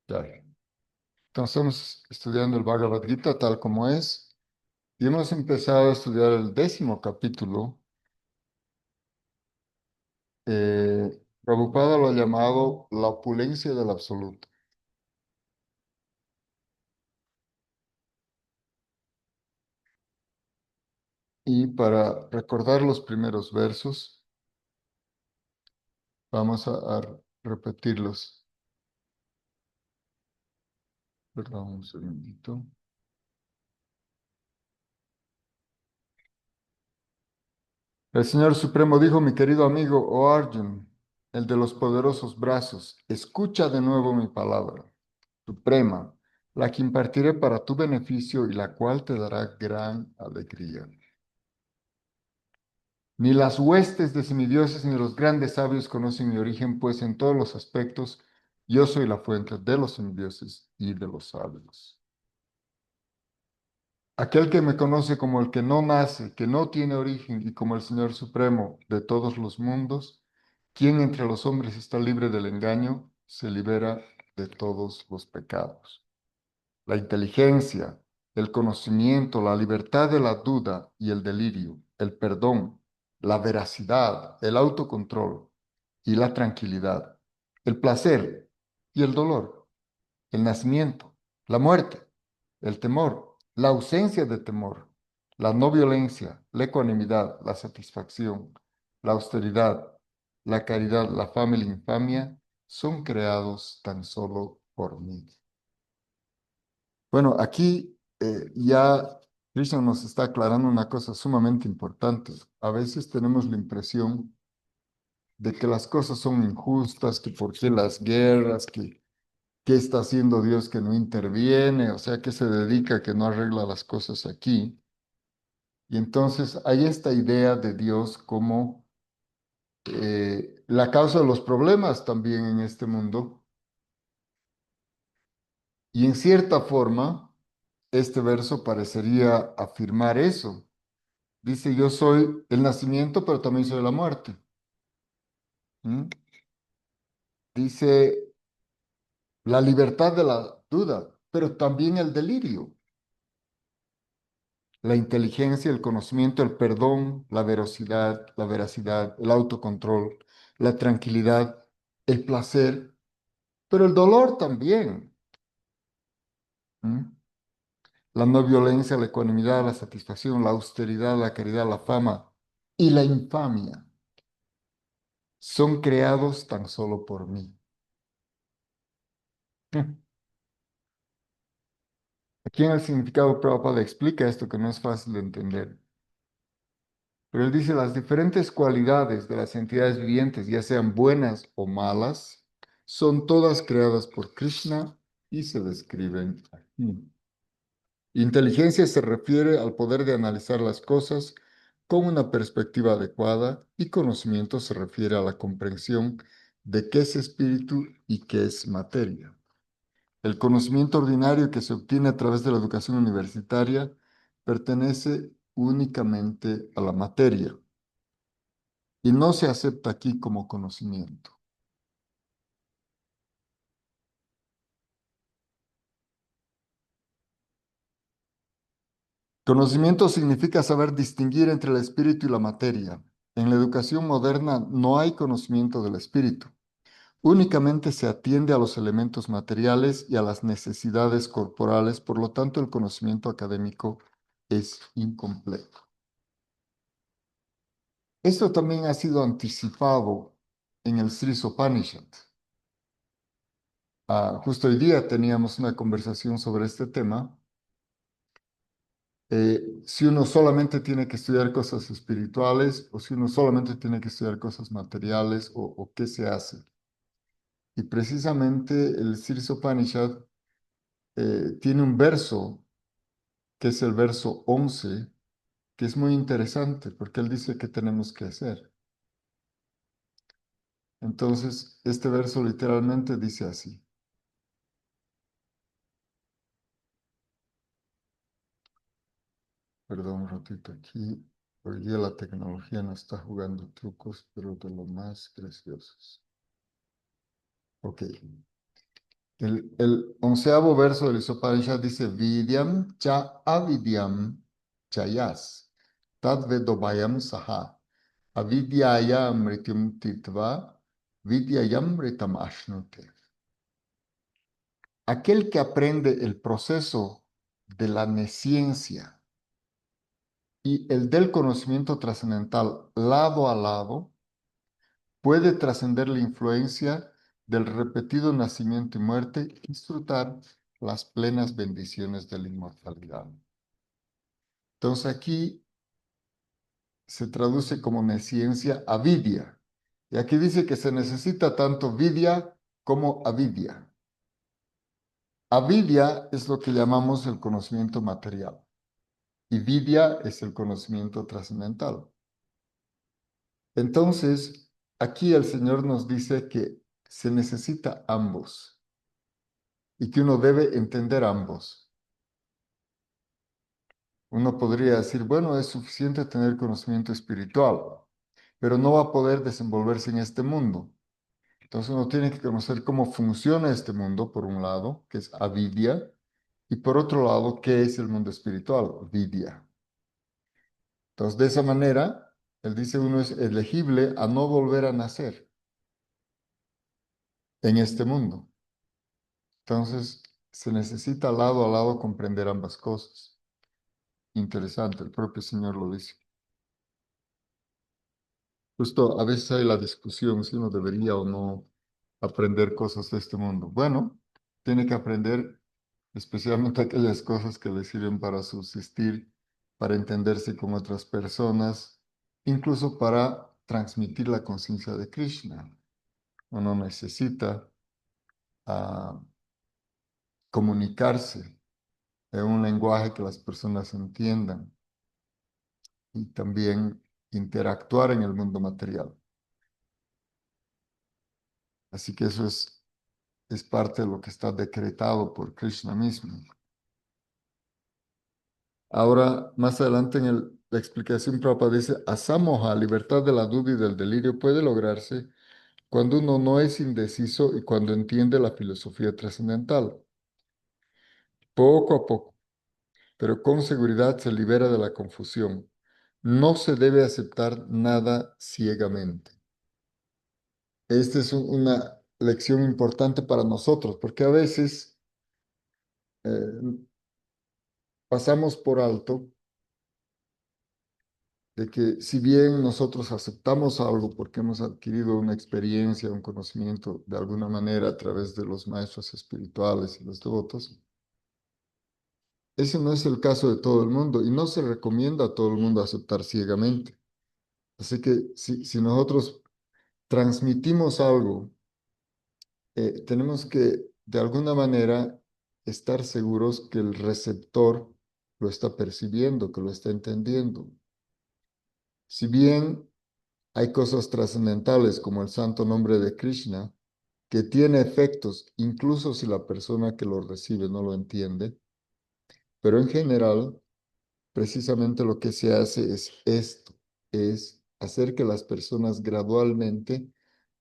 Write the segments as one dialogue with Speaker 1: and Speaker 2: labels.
Speaker 1: Ya. Entonces estamos estudiando el Bhagavad Gita tal como es y hemos empezado a estudiar el 10º capítulo. Prabhupada lo ha llamado la opulencia del absoluto. Y para recordar los primeros versos, vamos a repetirlos. Perdón, un segundito. El Señor Supremo dijo, mi querido amigo, oh Arjun, el de los poderosos brazos, escucha de nuevo mi palabra suprema, la que impartiré para tu beneficio y la cual te dará gran alegría. Ni las huestes de semidioses ni los grandes sabios conocen mi origen, pues en todos los aspectos yo soy la fuente de los semidioses y de los sabios. Aquel que me conoce como el que no nace, que no tiene origen y como el Señor Supremo de todos los mundos, quien entre los hombres está libre del engaño, se libera de todos los pecados. La inteligencia, el conocimiento, la libertad de la duda y el delirio, el perdón, la veracidad, el autocontrol y la tranquilidad, el placer y el dolor, el nacimiento, la muerte, el temor, la ausencia de temor, la no violencia, la ecuanimidad, la satisfacción, la austeridad, la caridad, la fama y la infamia son creados tan solo por mí. Bueno, aquí ya Krishna nos está aclarando una cosa sumamente importante. A veces tenemos la impresión de que las cosas son injustas, que por qué las guerras, que qué está haciendo Dios que no interviene, o sea, que se dedica, que no arregla las cosas aquí. Y entonces hay esta idea de Dios como la causa de los problemas también en este mundo. Y en cierta forma, este verso parecería afirmar eso. Dice, yo soy el nacimiento, pero también soy la muerte. ¿Mm? Dice, la libertad de la duda, pero también el delirio. La inteligencia, el conocimiento, el perdón, la veracidad, el autocontrol, la tranquilidad, el placer, pero el dolor también. ¿Mm? La no violencia, la ecuanimidad, la satisfacción, la austeridad, la caridad, la fama y la infamia son creados tan solo por mí. Aquí en el significado Prabhupada explica esto que no es fácil de entender. Pero él dice las diferentes cualidades de las entidades vivientes, ya sean buenas o malas, son todas creadas por Krishna y se describen aquí. Inteligencia se refiere al poder de analizar las cosas con una perspectiva adecuada y conocimiento se refiere a la comprensión de qué es espíritu y qué es materia. El conocimiento ordinario que se obtiene a través de la educación universitaria pertenece únicamente a la materia y no se acepta aquí como conocimiento. Conocimiento significa saber distinguir entre el espíritu y la materia. En la educación moderna no hay conocimiento del espíritu. Únicamente se atiende a los elementos materiales y a las necesidades corporales, por lo tanto el conocimiento académico es incompleto. Esto también ha sido anticipado en el Sri Upanishad. Justo hoy día teníamos una conversación sobre este tema. Si uno solamente tiene que estudiar cosas espirituales o si uno solamente tiene que estudiar cosas materiales o qué se hace. Y precisamente el Sri Upanishad tiene un verso, que es el verso 11, que es muy interesante porque él dice qué tenemos que hacer. Entonces, este verso literalmente dice así. Perdón un ratito aquí. Hoy día la tecnología nos está jugando trucos, pero de lo más graciosos. Ok. El 11º verso del Isopanishad dice, Vidyam cha avidyam chayas, tad vedobhayam saha, avidyaya mrityum titva, vidyayam mritam ashnute. Aquel que aprende el proceso de la nesciencia y el del conocimiento trascendental lado a lado, puede trascender la influencia del repetido nacimiento y muerte y disfrutar las plenas bendiciones de la inmortalidad. Entonces aquí se traduce como nesciencia avidia. Y aquí dice que se necesita tanto vidya como avidya. Avidya es lo que llamamos el conocimiento material y vidya es el conocimiento trascendental. Entonces, aquí el Señor nos dice que se necesita ambos y que uno debe entender ambos. Uno podría decir, bueno, es suficiente tener conocimiento espiritual, pero no va a poder desenvolverse en este mundo. Entonces uno tiene que conocer cómo funciona este mundo, por un lado, que es avidya, y por otro lado, qué es el mundo espiritual, vidya. Entonces, de esa manera, él dice, uno es elegible a no volver a nacer en este mundo. Entonces, se necesita lado a lado comprender ambas cosas. Interesante, el propio Señor lo dice. Justo a veces hay la discusión si uno debería o no aprender cosas de este mundo. Bueno, tiene que aprender especialmente aquellas cosas que le sirven para subsistir, para entenderse con otras personas, incluso para transmitir la conciencia de Krishna. Uno necesita comunicarse en un lenguaje que las personas entiendan y también interactuar en el mundo material. Así que eso es parte de lo que está decretado por Krishna mismo. Ahora, más adelante en la explicación, Prabhupada dice, asamoha, libertad de la duda y del delirio, puede lograrse cuando uno no es indeciso y cuando entiende la filosofía trascendental. Poco a poco, pero con seguridad se libera de la confusión. No se debe aceptar nada ciegamente. Esta es una lección importante para nosotros, porque a veces pasamos por alto de que si bien nosotros aceptamos algo porque hemos adquirido una experiencia, un conocimiento de alguna manera a través de los maestros espirituales y los devotos, ese no es el caso de todo el mundo y no se recomienda a todo el mundo aceptar ciegamente. Así que si nosotros transmitimos algo, tenemos que de alguna manera estar seguros que el receptor lo está percibiendo, que lo está entendiendo. Si bien hay cosas trascendentales como el santo nombre de Krishna, que tiene efectos incluso si la persona que lo recibe no lo entiende, pero en general, precisamente lo que se hace es esto, es hacer que las personas gradualmente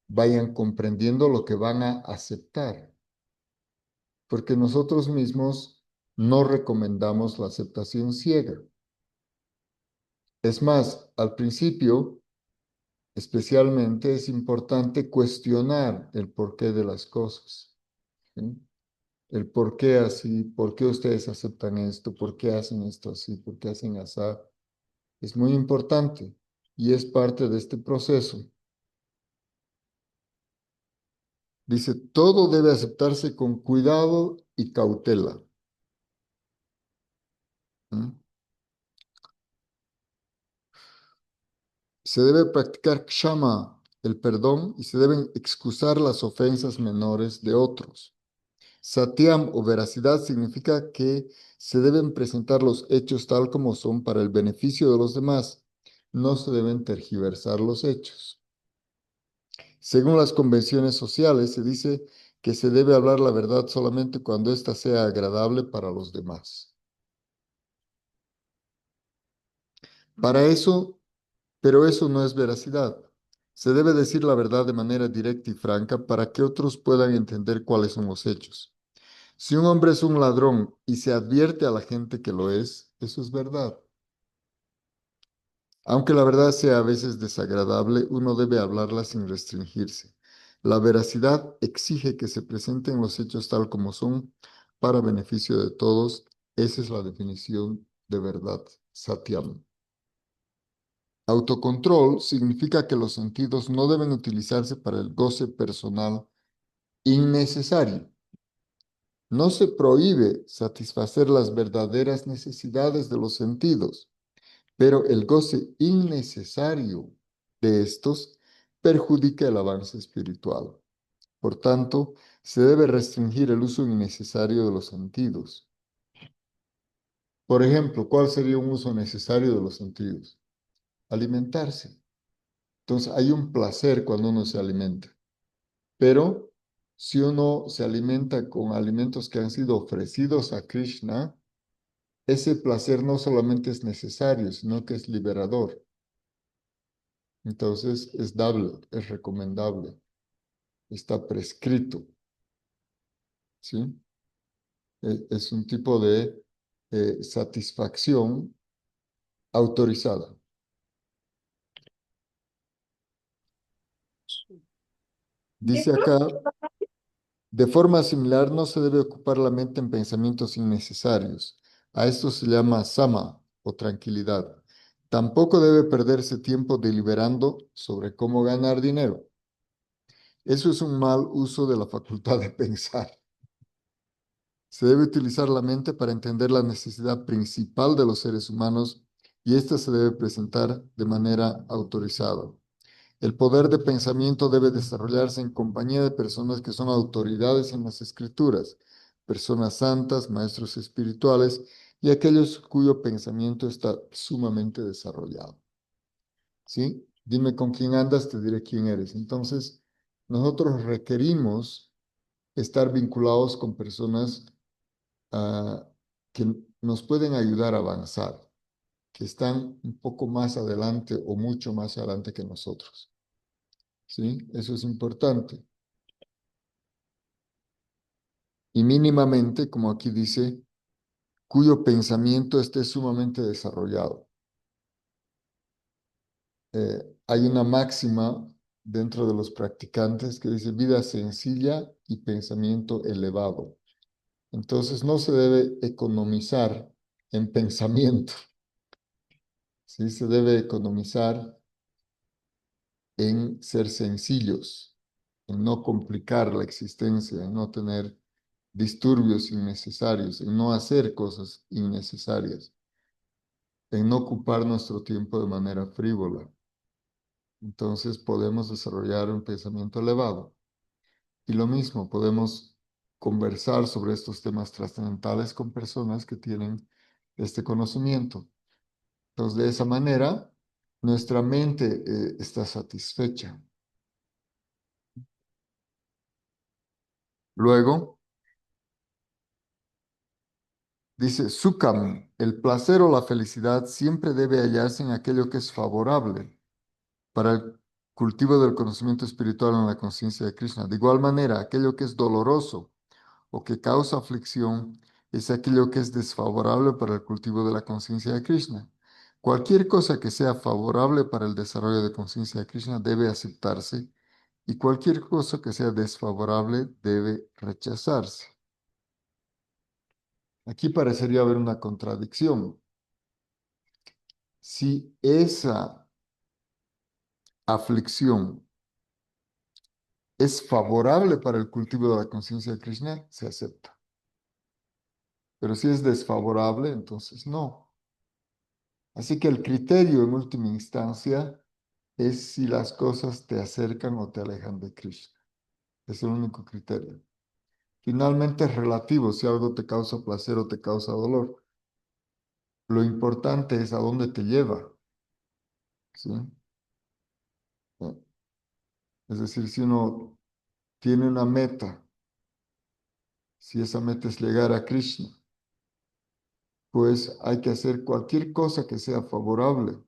Speaker 1: vayan comprendiendo lo que van a aceptar, porque nosotros mismos no recomendamos la aceptación ciega. Es más, al principio, especialmente es importante cuestionar el porqué de las cosas. ¿Sí? El por qué así, por qué ustedes aceptan esto, por qué hacen esto así, por qué hacen así. Es muy importante y es parte de este proceso. Dice, todo debe aceptarse con cuidado y cautela. ¿Mm? Se debe practicar kshama, el perdón, y se deben excusar las ofensas menores de otros. Satyam o veracidad significa que se deben presentar los hechos tal como son para el beneficio de los demás. No se deben tergiversar los hechos. Según las convenciones sociales, se dice que se debe hablar la verdad solamente cuando ésta sea agradable para los demás. Para eso, pero eso no es veracidad. Se debe decir la verdad de manera directa y franca para que otros puedan entender cuáles son los hechos. Si un hombre es un ladrón y se advierte a la gente que lo es, eso es verdad. Aunque la verdad sea a veces desagradable, uno debe hablarla sin restringirse. La veracidad exige que se presenten los hechos tal como son para beneficio de todos. Esa es la definición de verdad, Satyam. Autocontrol significa que los sentidos no deben utilizarse para el goce personal innecesario. No se prohíbe satisfacer las verdaderas necesidades de los sentidos, pero el goce innecesario de estos perjudica el avance espiritual. Por tanto, se debe restringir el uso innecesario de los sentidos. Por ejemplo, ¿cuál sería un uso necesario de los sentidos? Alimentarse. Entonces, hay un placer cuando uno se alimenta, pero si uno se alimenta con alimentos que han sido ofrecidos a Krishna, ese placer no solamente es necesario, sino que es liberador. Entonces es dable, es recomendable, está prescrito, ¿sí? Es un tipo de satisfacción autorizada. Dice acá, de forma similar, no se debe ocupar la mente en pensamientos innecesarios. A esto se llama sama o tranquilidad. Tampoco debe perderse tiempo deliberando sobre cómo ganar dinero. Eso es un mal uso de la facultad de pensar. Se debe utilizar la mente para entender la necesidad principal de los seres humanos y ésta se debe presentar de manera autorizada. El poder de pensamiento debe desarrollarse en compañía de personas que son autoridades en las escrituras, personas santas, maestros espirituales y aquellos cuyo pensamiento está sumamente desarrollado. ¿Sí? Dime con quién andas, te diré quién eres. Entonces, nosotros requerimos estar vinculados con personas que nos pueden ayudar a avanzar, que están un poco más adelante o mucho más adelante que nosotros. ¿Sí? Eso es importante. Y mínimamente, como aquí dice, cuyo pensamiento esté sumamente desarrollado. Hay una máxima dentro de los practicantes que dice vida sencilla y pensamiento elevado. Entonces no se debe economizar en pensamiento, ¿sí? Se debe economizar en ser sencillos, en no complicar la existencia, en no tener disturbios innecesarios, en no hacer cosas innecesarias, en no ocupar nuestro tiempo de manera frívola. Entonces podemos desarrollar un pensamiento elevado. Y lo mismo, podemos conversar sobre estos temas trascendentales con personas que tienen este conocimiento. Entonces, de esa manera, nuestra mente está satisfecha. Luego, dice, Sukham, el placer o la felicidad siempre debe hallarse en aquello que es favorable para el cultivo del conocimiento espiritual en la conciencia de Krishna. De igual manera, aquello que es doloroso o que causa aflicción es aquello que es desfavorable para el cultivo de la conciencia de Krishna. Cualquier cosa que sea favorable para el desarrollo de conciencia de Krishna debe aceptarse y cualquier cosa que sea desfavorable debe rechazarse. Aquí parecería haber una contradicción. Si esa aflicción es favorable para el cultivo de la conciencia de Krishna, se acepta. Pero si es desfavorable, entonces no. Así que el criterio en última instancia es si las cosas te acercan o te alejan de Krishna. Es el único criterio. Finalmente es relativo si algo te causa placer o te causa dolor. Lo importante es a dónde te lleva, ¿sí? Es decir, si uno tiene una meta, si esa meta es llegar a Krishna, pues hay que hacer cualquier cosa que sea favorable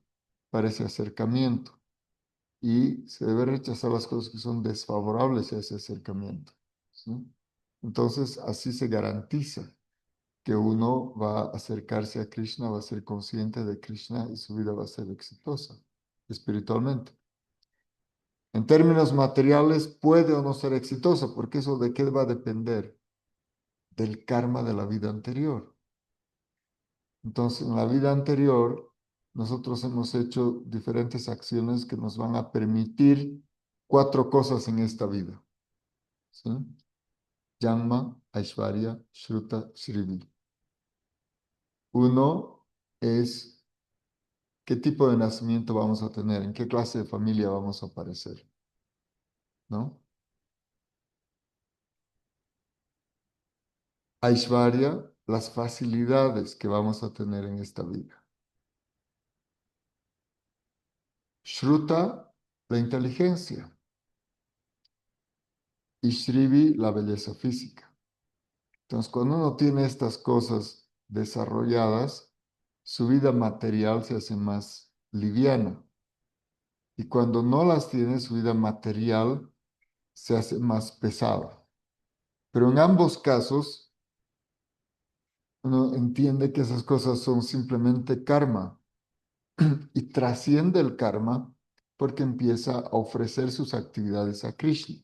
Speaker 1: para ese acercamiento. y se debe rechazar las cosas que son desfavorables a ese acercamiento, ¿sí? Entonces, así se garantiza que uno va a acercarse a Krishna, va a ser consciente de Krishna y su vida va a ser exitosa espiritualmente. En términos materiales, puede o no ser exitosa, porque eso de qué va a depender del karma de la vida anterior. Entonces, en la vida anterior, nosotros hemos hecho diferentes acciones que nos van a permitir cuatro cosas en esta vida, ¿sí? Janma, Aishvarya, Shruta, Shrivi. Uno es qué tipo de nacimiento vamos a tener, en qué clase de familia vamos a aparecer, ¿no? Aishvarya, las facilidades que vamos a tener en esta vida. Shruta, la inteligencia. Y Shrivi, la belleza física. Entonces, cuando uno tiene estas cosas desarrolladas, su vida material se hace más liviana. Y cuando no las tiene, su vida material se hace más pesada. Pero en ambos casos, uno entiende que esas cosas son simplemente karma y trasciende el karma porque empieza a ofrecer sus actividades a Krishna.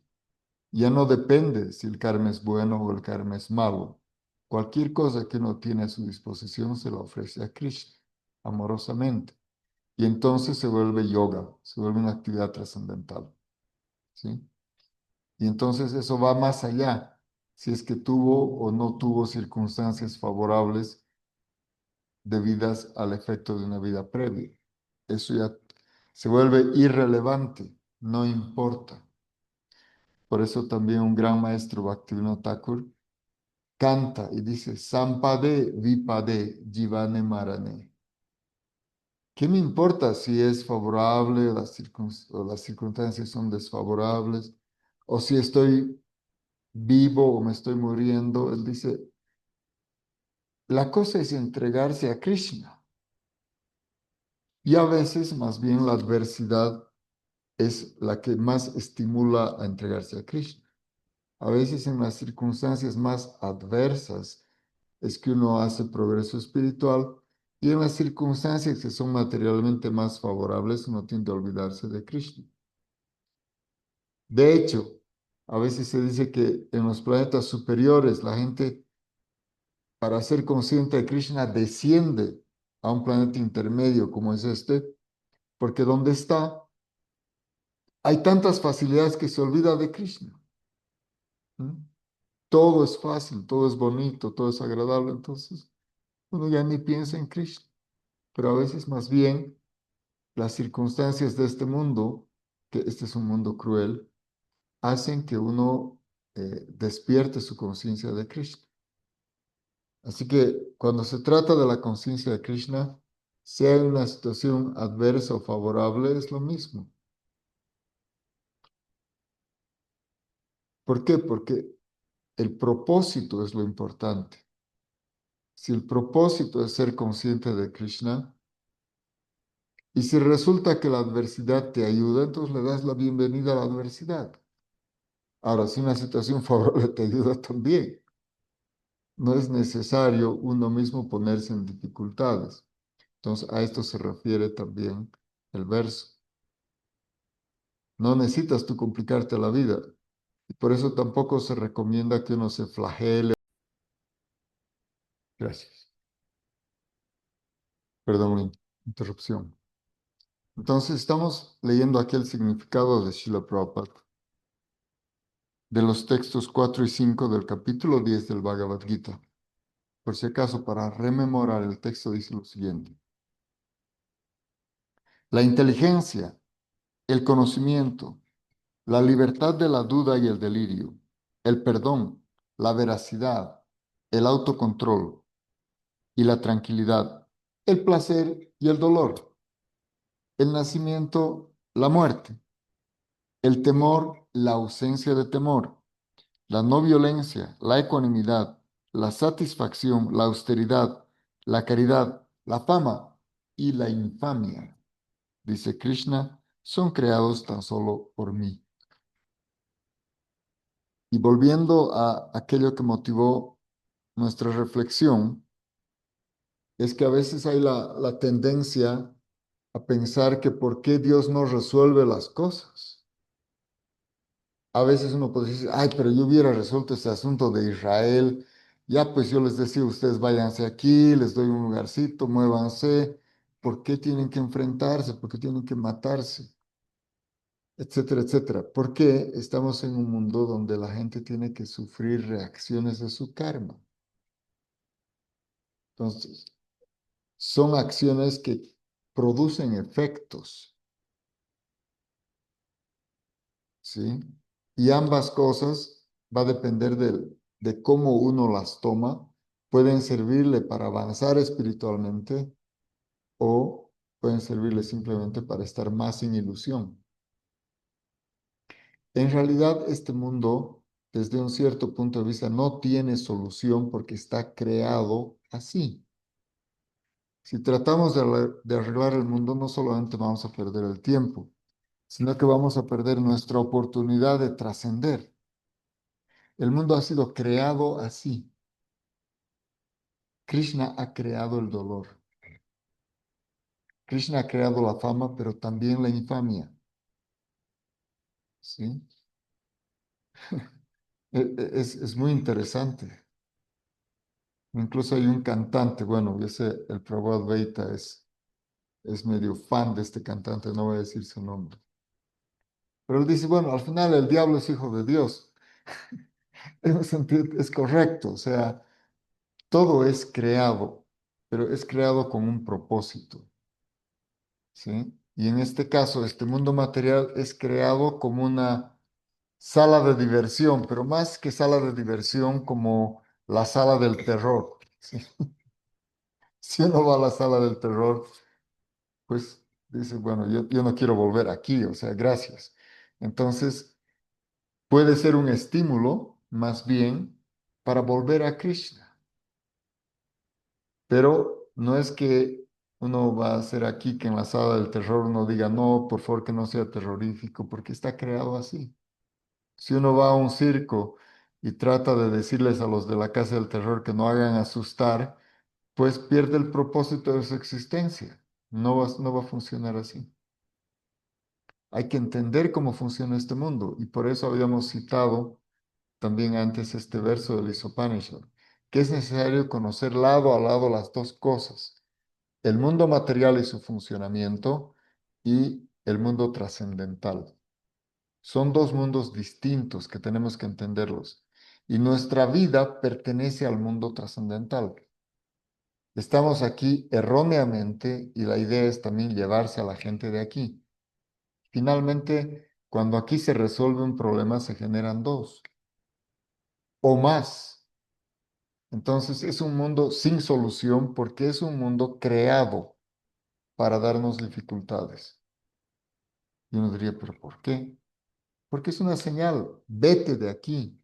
Speaker 1: Ya no depende si el karma es bueno o el karma es malo. Cualquier cosa que uno tiene a su disposición se la ofrece a Krishna amorosamente. Y entonces se vuelve yoga, se vuelve una actividad trascendental, ¿sí? Y entonces eso va más allá, si es que tuvo o no tuvo circunstancias favorables debidas al efecto de una vida previa. Eso ya se vuelve irrelevante, no importa. Por eso también un gran maestro, Bhaktivinoda Thakur, canta y dice, Sampade Vipade Jivane Marane. ¿Qué me importa si es favorable o las circunstancias son desfavorables? O si estoy vivo o me estoy muriendo. Él dice, la cosa es entregarse a Krishna. Y a veces más bien la adversidad es la que más estimula a entregarse a Krishna. A veces en las circunstancias más adversas es que uno hace progreso espiritual y en las circunstancias que son materialmente más favorables uno tiende a olvidarse de Krishna. De hecho, a veces se dice que en los planetas superiores la gente, para ser consciente de Krishna, desciende a un planeta intermedio como es este, porque donde está hay tantas facilidades que se olvida de Krishna. ¿Mm? Todo es fácil, todo es bonito, todo es agradable, entonces uno ya ni piensa en Krishna. Pero a veces más bien las circunstancias de este mundo, que este es un mundo cruel, hacen que uno despierte su conciencia de Krishna. Así que cuando se trata de la conciencia de Krishna, sea en una situación adversa o favorable, es lo mismo. ¿Por qué? Porque el propósito es lo importante. Si el propósito es ser consciente de Krishna, y si resulta que la adversidad te ayuda, entonces le das la bienvenida a la adversidad. Ahora, si una situación favorable te ayuda también, no es necesario uno mismo ponerse en dificultades. Entonces, a esto se refiere también el verso. No necesitas tú complicarte la vida. Y por eso tampoco se recomienda que uno se flagele. Gracias. Perdón la interrupción. Entonces, estamos leyendo aquí el significado de Srila Prabhupada, de los textos 4 y 5 del capítulo 10 del Bhagavad Gita. Por si acaso, para rememorar el texto, dice lo siguiente. La inteligencia, el conocimiento, la libertad de la duda y el delirio, el perdón, la veracidad, el autocontrol y la tranquilidad, el placer y el dolor, el nacimiento, la muerte, el temor, la ausencia de temor, la no violencia, la ecuanimidad, la satisfacción, la austeridad, la caridad, la fama y la infamia. Dice Krishna, son creados tan solo por mí. Y volviendo a aquello que motivó nuestra reflexión, es que a veces hay la tendencia a pensar que por qué Dios no resuelve las cosas. A veces uno puede decir, ay, pero yo hubiera resuelto este asunto de Israel. Ya, pues yo les decía, ustedes váyanse aquí, les doy un lugarcito, muévanse. ¿Por qué tienen que enfrentarse? ¿Por qué tienen que matarse? Etcétera, etcétera. ¿Por qué estamos en un mundo donde la gente tiene que sufrir reacciones de su karma? Entonces, son acciones que producen efectos, ¿sí? Y ambas cosas va a depender de cómo uno las toma. Pueden servirle para avanzar espiritualmente o pueden servirle simplemente para estar más sin ilusión. En realidad, este mundo, desde un cierto punto de vista, no tiene solución porque está creado así. Si tratamos de arreglar el mundo, no solamente vamos a perder el tiempo, sino que vamos a perder nuestra oportunidad de trascender. El mundo ha sido creado así. Krishna ha creado el dolor. Krishna ha creado la fama, pero también la infamia. ¿Sí? Es muy interesante. Incluso hay un cantante, bueno, el Prabhupada Veita es medio fan de este cantante, no voy a decir su nombre. Pero él dice, bueno, al final el diablo es hijo de Dios. En un sentido, es correcto, o sea, todo es creado, pero es creado con un propósito, ¿sí? Y en este caso, este mundo material es creado como una sala de diversión, pero más que sala de diversión, como la sala del terror, ¿sí? Si uno va a la sala del terror, pues dice, bueno, yo no quiero volver aquí, o sea, gracias. Entonces, puede ser un estímulo, más bien, para volver a Krishna. Pero no es que uno va a hacer aquí que en la sala del terror uno diga, no, por favor que no sea terrorífico, porque está creado así. Si uno va a un circo y trata de decirles a los de la casa del terror que no hagan asustar, pues pierde el propósito de su existencia. No va a funcionar así. Hay que entender cómo funciona este mundo y por eso habíamos citado también antes este verso del Isopanishad, que es necesario conocer lado a lado las dos cosas, el mundo material y su funcionamiento y el mundo trascendental. Son dos mundos distintos que tenemos que entenderlos. Y nuestra vida pertenece al mundo trascendental. Estamos aquí erróneamente y la idea es también llevarse a la gente de aquí. Finalmente, cuando aquí se resuelve un problema, se generan dos o más. Entonces es un mundo sin solución porque es un mundo creado para darnos dificultades. Y uno diría, ¿pero por qué? Porque es una señal, vete de aquí,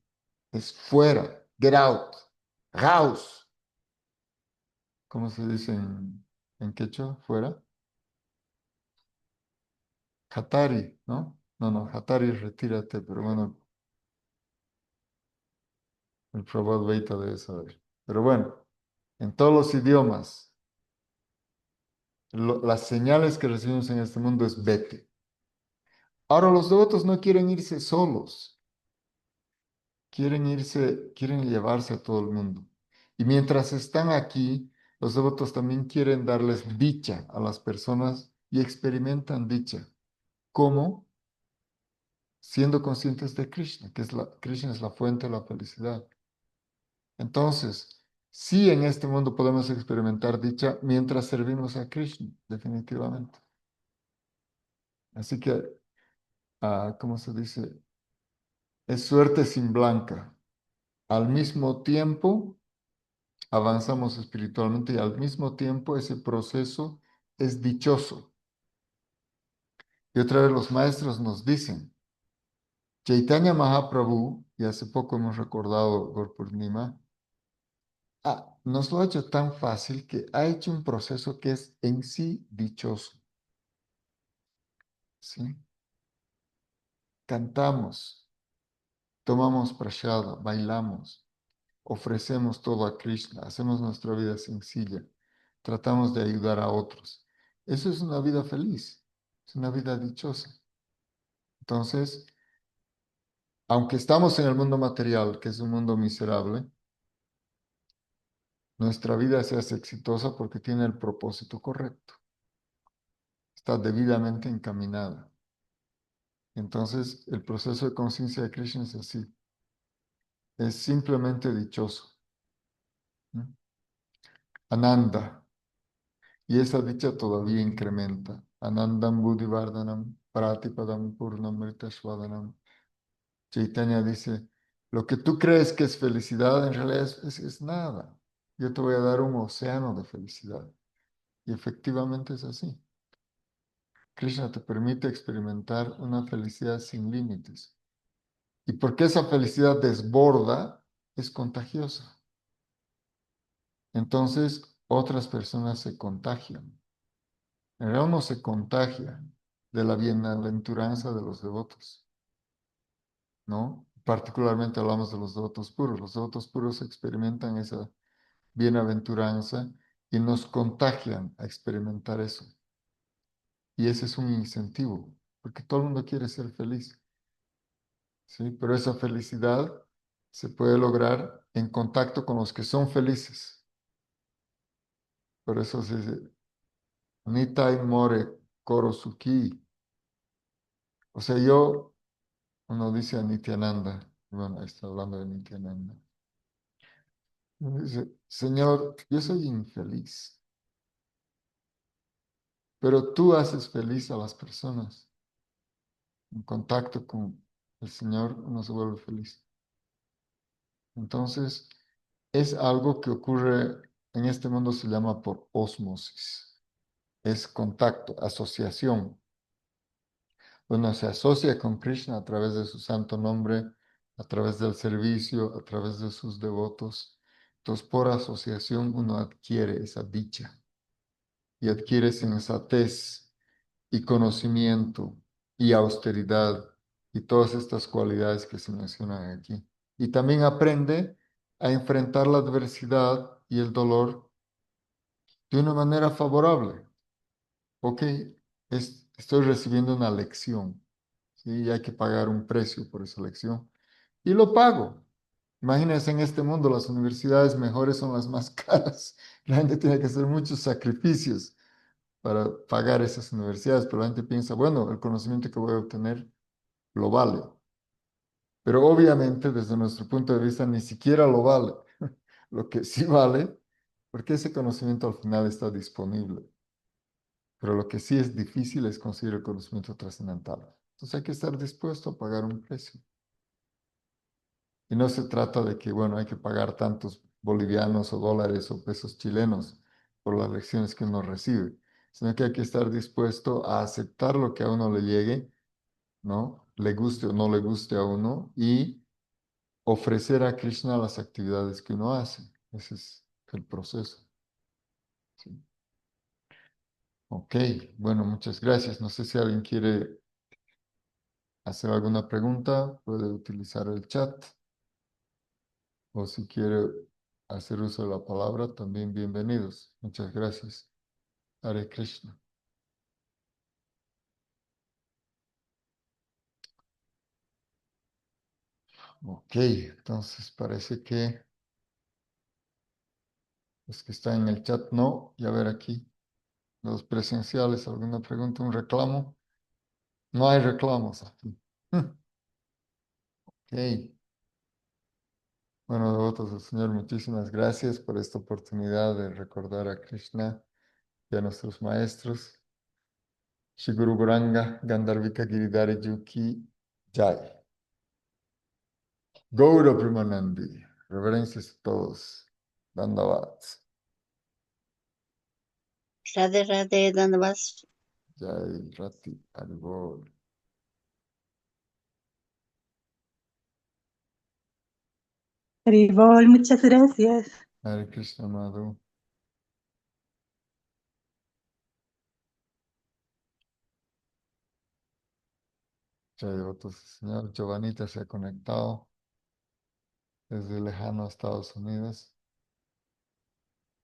Speaker 1: es fuera, get out, raus. ¿Cómo se dice en quechua? Fuera. Hatari, ¿no? No, Hatari es retírate, pero bueno, el Prabhupada Veita debe saber. Pero bueno, en todos los idiomas, las señales que recibimos en este mundo es vete. Ahora los devotos no quieren irse solos, quieren llevarse a todo el mundo. Y mientras están aquí, los devotos también quieren darles dicha a las personas y experimentan dicha. ¿Cómo? Siendo conscientes de Krishna, Krishna es la fuente de la felicidad. Entonces, sí en este mundo podemos experimentar dicha mientras servimos a Krishna, definitivamente. Así que, ¿cómo se dice? Es suerte sin blanca. Al mismo tiempo, avanzamos espiritualmente y al mismo tiempo ese proceso es dichoso. Y otra vez los maestros nos dicen, Chaitanya Mahaprabhu, y hace poco hemos recordado Gaur Purnima, nos lo ha hecho tan fácil que ha hecho un proceso que es en sí dichoso. ¿sí? Cantamos, tomamos prashada, bailamos, ofrecemos todo a Krishna, hacemos nuestra vida sencilla, tratamos de ayudar a otros. Eso es una vida feliz, es una vida dichosa. Entonces, aunque estamos en el mundo material, que es un mundo miserable, nuestra vida se hace exitosa porque tiene el propósito correcto, está debidamente encaminada. Entonces, el proceso de conciencia de Krishna es así, es simplemente dichoso, ¿no? Ananda, y esa dicha todavía incrementa. Anandam buddhivardhanam pratipadam purnamritashvadanam. Chaitanya dice, lo que tú crees que es felicidad, en realidad es nada. Yo te voy a dar un océano de felicidad. Y efectivamente es así. Krishna te permite experimentar una felicidad sin límites. Y porque esa felicidad desborda, es contagiosa. Entonces, otras personas se contagian. En realidad uno se contagia de la bienaventuranza de los devotos, ¿no? Particularmente hablamos de los devotos puros. Los devotos puros experimentan esa bienaventuranza y nos contagian a experimentar eso. Y ese es un incentivo, porque todo el mundo quiere ser feliz, ¿sí? Pero esa felicidad se puede lograr en contacto con los que son felices. Por eso se dice, Nitai more korosuki. O sea, uno dice a Nityananda, bueno, ahí está hablando de Nityananda. Uno dice, Señor, yo soy infeliz, pero tú haces feliz a las personas. En contacto con el Señor uno se vuelve feliz. Entonces, es algo que ocurre en este mundo, se llama por ósmosis. Es contacto, asociación. Uno se asocia con Krishna a través de su santo nombre, a través del servicio, a través de sus devotos. Entonces, por asociación uno adquiere esa dicha y adquiere sensatez y conocimiento y austeridad y todas estas cualidades que se mencionan aquí. Y también aprende a enfrentar la adversidad y el dolor de una manera favorable. Ok, estoy recibiendo una lección, ¿sí? Y hay que pagar un precio por esa lección. Y lo pago. Imagínense en este mundo, las universidades mejores son las más caras. La gente tiene que hacer muchos sacrificios para pagar esas universidades, pero la gente piensa, bueno, el conocimiento que voy a obtener lo vale. Pero obviamente desde nuestro punto de vista ni siquiera lo vale. Lo que sí vale, porque ese conocimiento al final está disponible. Pero lo que sí es difícil es conseguir el conocimiento trascendental. Entonces hay que estar dispuesto a pagar un precio. Y no se trata de que, bueno, hay que pagar tantos bolivianos o dólares o pesos chilenos por las lecciones que uno recibe, sino que hay que estar dispuesto a aceptar lo que a uno le llegue, ¿no? Le guste o no le guste a uno y ofrecer a Krishna las actividades que uno hace. Ese es el proceso. ¿Sí? Ok, bueno, muchas gracias. No sé si alguien quiere hacer alguna pregunta, puede utilizar el chat o si quiere hacer uso de la palabra, también bienvenidos. Muchas gracias. Hare Krishna. Ok, entonces parece que los que están en el chat no. Y a ver aquí, los presenciales, ¿alguna pregunta, un reclamo? No hay reclamos aquí. Ok, bueno, devotos del Señor, muchísimas gracias por esta oportunidad de recordar a Krishna y a nuestros maestros. Shri Guru Goranga, Gandharvika Giridhari Juki Jai. Gaura Primanandi. Reverencias a todos. Dandavat.
Speaker 2: Radhe Radhe Dandavat.
Speaker 1: Jai Rati Haribol.
Speaker 3: Haribol, muchas gracias.
Speaker 1: Hare Krishna Madhu. Devotos, señor Giovanita se ha conectado desde lejano Estados Unidos.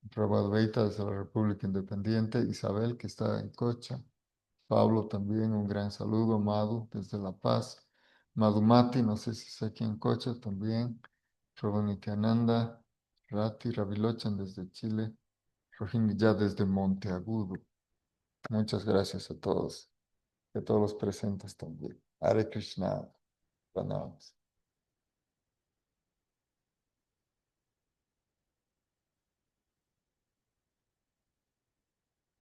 Speaker 1: Prabhupada Veita desde la República Independiente. Isabel, que está en Cocha. Pablo también, un gran saludo. Madu, desde La Paz. Madhumati, no sé si está aquí en Cocha también. Nityananda, Rati, Ravilochan desde Chile. Rohini ya desde Monteagudo. Muchas gracias a todos. Y a todos los presentes también. Hare Krishna. Pranams.